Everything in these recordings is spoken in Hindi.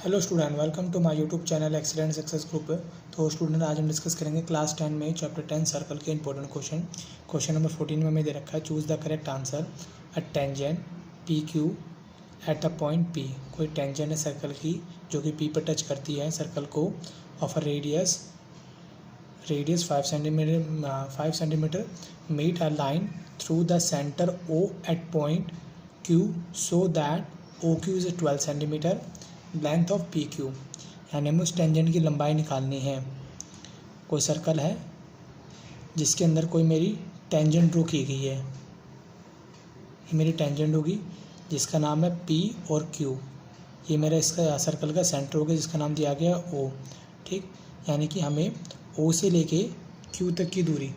Hello student, welcome to my YouTube channel excellent success group. तो स्टूडेंट, आज हम डिस्कस करेंगे क्लास 10 में चैप्टर 10 सर्कल के इंपॉर्टेंट क्वेश्चन नंबर 14 में हमें दे रखा है, choose the correct answer. A tangent P Q at a point P. कोई टेंजेंट है सर्कल की जो कि पी पर टच करती है सर्कल को, of a radius 5 centimetre made a line through the centre O at point Q so that O Q is 12 centimetre length of P Q. यानी हमें उस टेंजेंट की लंबाई निकालनी है। कोई सर्कल है जिसके अंदर कोई मेरी टेंजेंट ड्रॉ की गई है। ये मेरी टेंजेंट होगी जिसका नाम है पी और क्यू। ये मेरा इसका सर्कल का सेंटर होगा जिसका नाम दिया गया ओ। ठीक, यानी कि हमें ओ से लेके क्यू तक की दूरी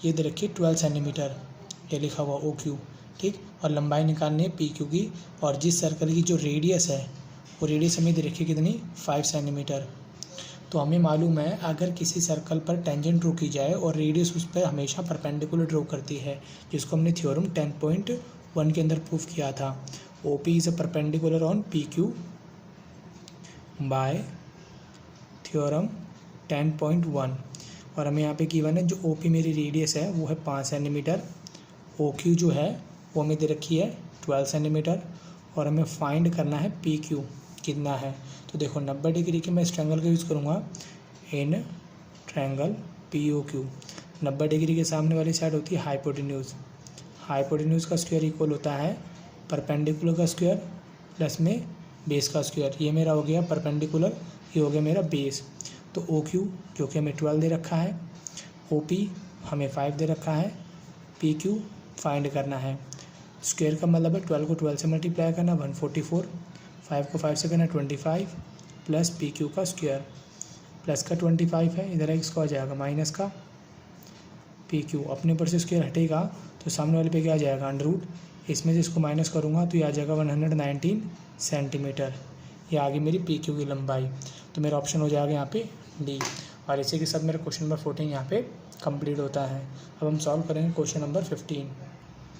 ये दे रखी 12 सेंटीमीटर, ये लिखा हुआ ओ क्यू। ठीक, और लंबाई निकालनी है पी क्यू की। और जिस सर्कल की जो रेडियस है वो रेडियस हमें दे रखी है कितनी, 5 सेंटीमीटर। तो हमें मालूम है अगर किसी सर्कल पर टेंजेंट ड्रॉ की जाए और रेडियस उस पर हमेशा परपेंडिकुलर ड्रॉ करती है, जिसको हमने थ्योरम 10.1 के अंदर प्रूफ किया था। O P is a perpendicular on P Q by theorem 10.1। और हमें यहाँ पे गिवन है जो ओ पी मेरी रेडियस है वो है 5 सेंटीमीटर, ओ क्यू जो है वो हमें दे रखी है 12 सेंटीमीटर, और हमें फाइंड करना है पी क्यू कितना है। तो देखो 90 डिग्री के मैं इस ट्रायंगल का यूज़ करूँगा in triangle P O Q. 90 degree के सामने वाली साइड होती है हाइपोटेन्यूज। हाइपोटेन्यूज का स्क्वायर इक्वल होता है परपेंडिकुलर का स्क्वायर प्लस में बेस का स्क्वायर। ये मेरा हो गया परपेंडिकुलर, ये हो गया मेरा बेस। तो ओ क्यू जो कि हमें 12 दे रखा है, ओ पी हमें 5 दे रखा है, पी क्यू फाइंड करना है। स्क्वायर का मतलब है 12 को 12 से मल्टीप्लाई करना 144, 5 को 5 से करना 25 प्लस पी क्यू का स्क्वायर। प्लस का 25 है, इधर एक्स को आ जाएगा माइनस का पी क्यू। अपने ऊपर से स्क्वायर हटेगा तो सामने वाले पे क्या आ जाएगा, अंडर रूट। इसमें से इसको माइनस करूँगा तो ये आ जाएगा 119 सेंटीमीटर। ये आ गई मेरी पी क्यू की लंबाई। तो मेरा ऑप्शन हो जाएगा यहाँ पे डी। और इसी के साथ मेरा क्वेश्चन नंबर 14 यहाँ पे कंप्लीट होता है। अब हम सॉल्व करेंगे क्वेश्चन नंबर 15।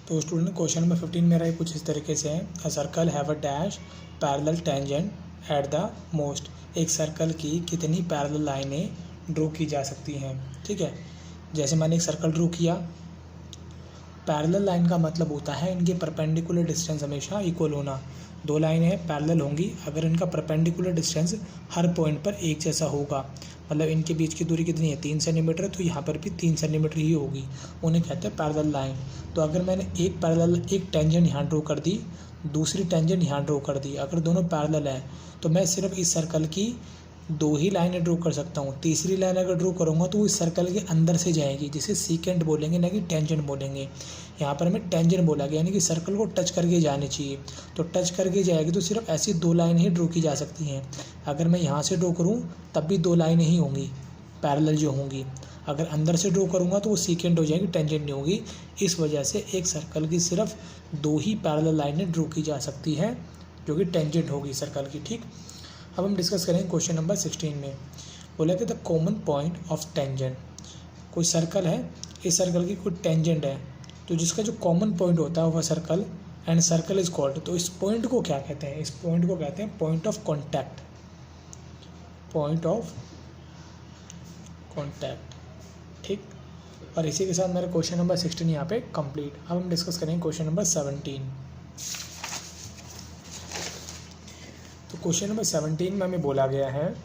तो स्टूडेंट, क्वेश्चन नंबर 15 मेरा कुछ इस तरीके से है। A circle have a dash parallel tangent at the most. एक सर्कल की कितनी पैरेलल लाइनें ड्रॉ की जा सकती हैं। ठीक है, जैसे मैंने एक सर्कल ड्रॉ किया, पैरेलल लाइन का मतलब होता है इनके परपेंडिकुलर डिस्टेंस हमेशा इक्वल होना। दो लाइनें हैं पैरेलल होंगी अगर इनका परपेंडिकुलर डिस्टेंस हर पॉइंट पर एक जैसा होगा। मतलब इनके बीच की दूरी कितनी है, 3 सेंटीमीटर, तो यहाँ पर भी 3 सेंटीमीटर ही होगी, उन्हें कहते हैं पैरेलल लाइन। तो अगर मैंने एक टेंजेंट यहाँ ड्रॉ कर दी, दूसरी टेंजेंट यहाँ ड्रॉ कर दी, अगर दोनों पैरेलल हैं तो मैं सिर्फ इस सर्कल की 2 ही लाइनें ड्रॉ कर सकता हूँ। तीसरी लाइन अगर ड्रॉ करूँगा तो वो इस सर्कल के अंदर से जाएगी, जिसे सीकेंट बोलेंगे, ना कि टेंजेंट बोलेंगे। यहाँ पर हमें टेंजेंट बोला गया, यानी कि सर्कल को टच करके जानी चाहिए। तो टच करके जाएगी तो सिर्फ ऐसी 2 लाइनें ही ड्रॉ की जा सकती हैं। अगर मैं यहाँ से ड्रॉ करूँ तब भी 2 लाइनें ही होंगी पैरेलल जो होंगी। अगर अंदर से ड्रॉ करूँगा तो वो सीकेंट हो जाएगी, टेंजेंट नहीं होगी। इस वजह से एक सर्कल की सिर्फ 2 ही पैरेलल लाइनें ड्रॉ की जा सकती है जो कि टेंजेंट होगी सर्कल की। ठीक, अब हम डिस्कस करेंगे क्वेश्चन नंबर 16 में। बोला कि the common point of tangent. कोई सर्कल है, इस सर्कल की कोई टेंजेंट है, तो जिसका जो कॉमन पॉइंट होता है वह circle, and circle is called. तो इस पॉइंट को क्या कहते हैं, इस पॉइंट को कहते हैं point of contact. Point of contact. ठीक, और इसी के साथ मेरा क्वेश्चन नंबर 16 यहाँ पे कंप्लीट। अब हम डिस्कस करेंगे क्वेश्चन नंबर 17। तो क्वेश्चन नंबर 17 में हमें बोला गया है,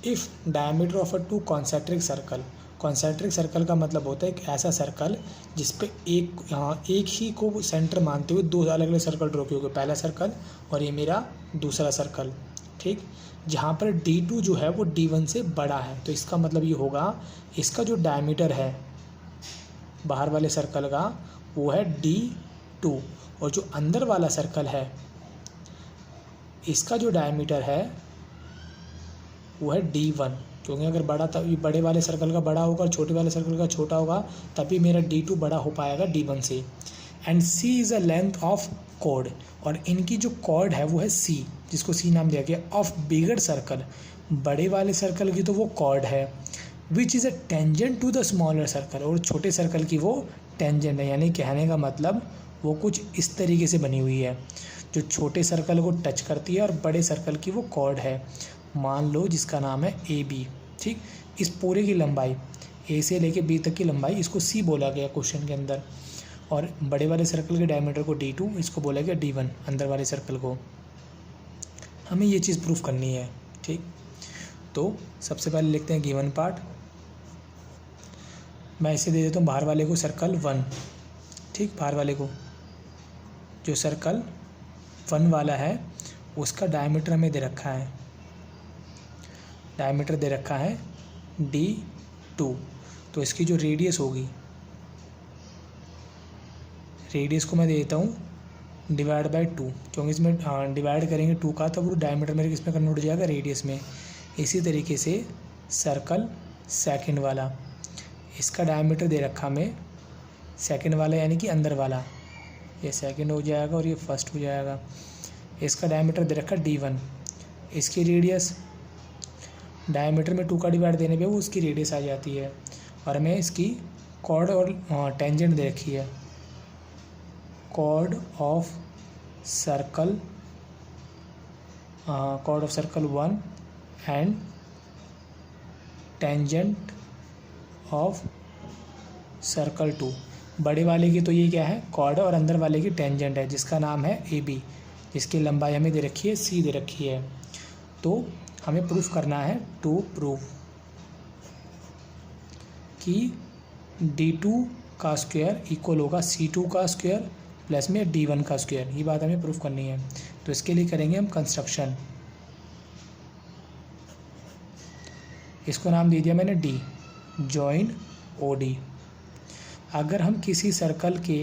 if diameter of a 2 concentric circle. Concentric circle का मतलब होता है एक ऐसा सर्कल जिस पे एक ही को सेंटर मानते हुए 2 अलग अलग सर्कल ड्रॉ किए हुए। पहला सर्कल और ये मेरा दूसरा सर्कल। ठीक, जहाँ पर D2 जो है वो D1 से बड़ा है। तो इसका मतलब ये होगा इसका जो डायमीटर है बाहर वाले सर्कल का वो है D2, और जो अंदर वाला सर्कल है इसका जो डायमीटर है वो है D1। क्योंकि अगर बड़े वाले सर्कल का बड़ा होगा और छोटे वाले सर्कल का छोटा होगा तभी मेरा D2 बड़ा हो पाएगा D1 से। And C is a length of chord, और इनकी जो कॉर्ड है वो है C, जिसको C नाम दिया गया। ऑफ बिगर सर्कल, बड़े वाले सर्कल की तो वो कॉर्ड है। Which is a tangent to the smaller circle, और छोटे सर्कल की वो टेंजेंट है। यानी कहने का मतलब वो कुछ इस तरीके से बनी हुई है। जो छोटे सर्कल को टच करती है और बड़े सर्कल की वो कॉर्ड है, मान लो जिसका नाम है ए बी। ठीक, इस पूरे की लंबाई ए से लेके बी तक की लंबाई, इसको सी बोला गया क्वेश्चन के अंदर, और बड़े वाले सर्कल के डायमीटर को D2, इसको बोला गया D1 अंदर वाले सर्कल को। हमें ये चीज़ प्रूफ करनी है। ठीक, तो सबसे पहले लिखते हैं गिवन पार्ट। मैं इसे दे देता हूँ बाहर वाले को सर्कल 1। ठीक, बाहर वाले को जो सर्कल 1 वाला है उसका डायमीटर हमें दे रखा है, डायमीटर दे रखा है D2। तो इसकी जो रेडियस होगी, रेडियस को मैं दे देता हूँ डिवाइड बाय 2, क्योंकि इसमें डिवाइड करेंगे 2 का तो वो डायमीटर मेरे किस में कन्वर्ट हो जाएगा, रेडियस में। इसी तरीके से सर्कल सेकंड वाला, इसका डायमीटर दे रखा हमें सेकंड वाला यानी कि अंदर वाला, ये सेकंड हो जाएगा और ये फर्स्ट हो जाएगा। इसका डायमीटर दे रखा D1, इसकी रेडियस डायमीटर में 2 का डिवाइड देने पे वो उसकी रेडियस आ जाती है। और हमें इसकी कॉर्ड और टेंजेंट दे रखी है, chord of circle 1 and tangent of circle 2। बड़े वाले की तो ये क्या है, कॉर्ड, और अंदर वाले की टेंजेंट है जिसका नाम है AB, जिसकी लंबाई हमें दे रखी है C दे रखी है। तो हमें प्रूफ करना है, टू प्रूव कि D2 का स्क्वायर इक्वल होगा C2 का स्क्वायर प्लस में D1 का स्क्वायर। ये बात हमें प्रूफ करनी है। तो इसके लिए करेंगे हम कंस्ट्रक्शन। इसको नाम दे दिया मैंने D, जॉइन OD। अगर हम किसी सर्कल के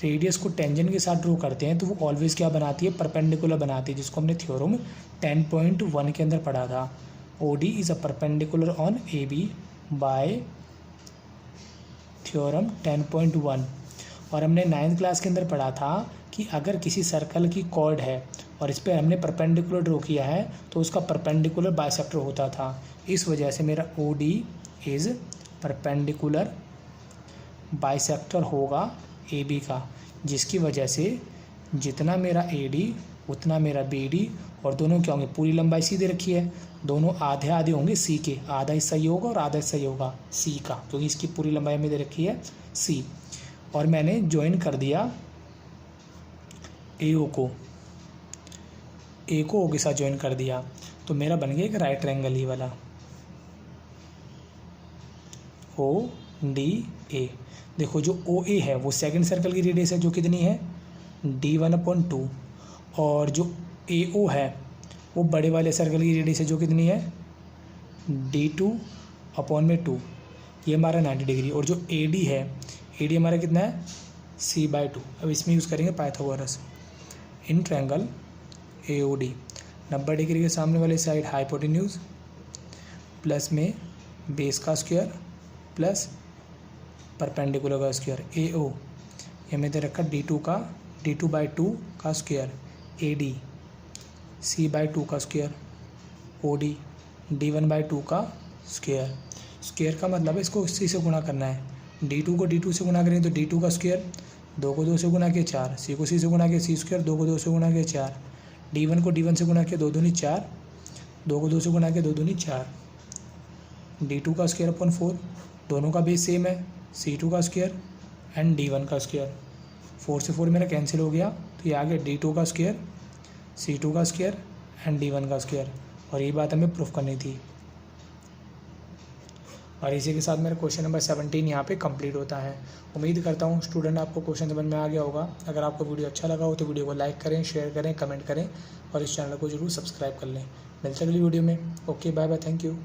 रेडियस को टेंजेंट के साथ ड्रॉ करते हैं तो वो ऑलवेज क्या बनाती है, परपेंडिकुलर बनाती है, जिसको हमने थ्योरम 10.1 के अंदर पढ़ा था। OD is a perpendicular on AB bye theorem 10.1। और हमने 9th क्लास के अंदर पढ़ा था कि अगर किसी सर्कल की कॉर्ड है और इस पर हमने परपेंडिकुलर ड्रॉ किया है तो उसका परपेंडिकुलर बाइसेक्टर होता था। इस वजह से मेरा OD इज़ परपेंडिकुलर बाइसेक्टर होगा AB का, जिसकी वजह से जितना मेरा AD उतना मेरा BD, और दोनों क्या होंगे, पूरी लंबाई C दे रखी है, दोनों आधे आधे होंगे C के, आधा हिस्सा ये होगा और आधा हिस्सा ये होगा C का, क्योंकि इसकी पूरी लंबाई में दे रखी है C। और मैंने ज्वाइन कर दिया AO को, A को O के साथ ज्वाइन कर दिया, तो मेरा बन गया एक राइट ट्रायंगल ये वाला ODA। देखो जो OA है वो सेकंड सर्कल की रेडियस है जो कितनी है D1/2, और जो AO है वो बड़े वाले सर्कल की रेडियस है जो कितनी है D2/2, ये हमारा 90 डिग्री। और जो AD है, AD हमारा कितना है C/2। अब इसमें यूज़ करेंगे Pythagoras. In triangle AOD 90 degree के सामने वाले साइड हाइपोटेन्यूज प्लस में बेस का स्क्वायर प्लस परपेंडिकुलर का स्क्वायर। AO ये में दे रखा D2/2 का स्क्वायर, AD C/2 का स्क्वायर, OD D1/2 का स्क्वायर। स्क्वायर का मतलब है इसको C से गुणा करना है। D2 को D2 से गुणा करें तो D2 का स्क्वायर, 2 को 2 से गुणा किया 4, C को C से गुणा किया C स्क्वायर, 2 को 2 से गुणा किया 4, D1 को D1 से गुणा किया 2 दूनी 4, 2 को 2 से गुणा किया 2 दूनी 4, D2 का स्क्वायर अपॉन 4, दोनों का बेस सेम है, C2 का स्क्वायर एंड D1 का स्क्वायर। 4 से 4 मेरा कैंसिल हो गया, तो ये आ गया D2 का स्क्वायर, C2 का स्क्वायर एंड D1 का स्क्वायर। और ये बात हमें प्रूफ करनी थी। और इसी के साथ मेरा क्वेश्चन नंबर 17 यहाँ पे कंप्लीट होता है। उम्मीद करता हूँ स्टूडेंट आपको क्वेश्चन समझ में आ गया होगा। अगर आपको वीडियो अच्छा लगा हो तो वीडियो को लाइक करें, शेयर करें, कमेंट करें और इस चैनल को जरूर सब्सक्राइब कर लें। मिलते हैं अगली वीडियो में। Okay, bye bye, thank you.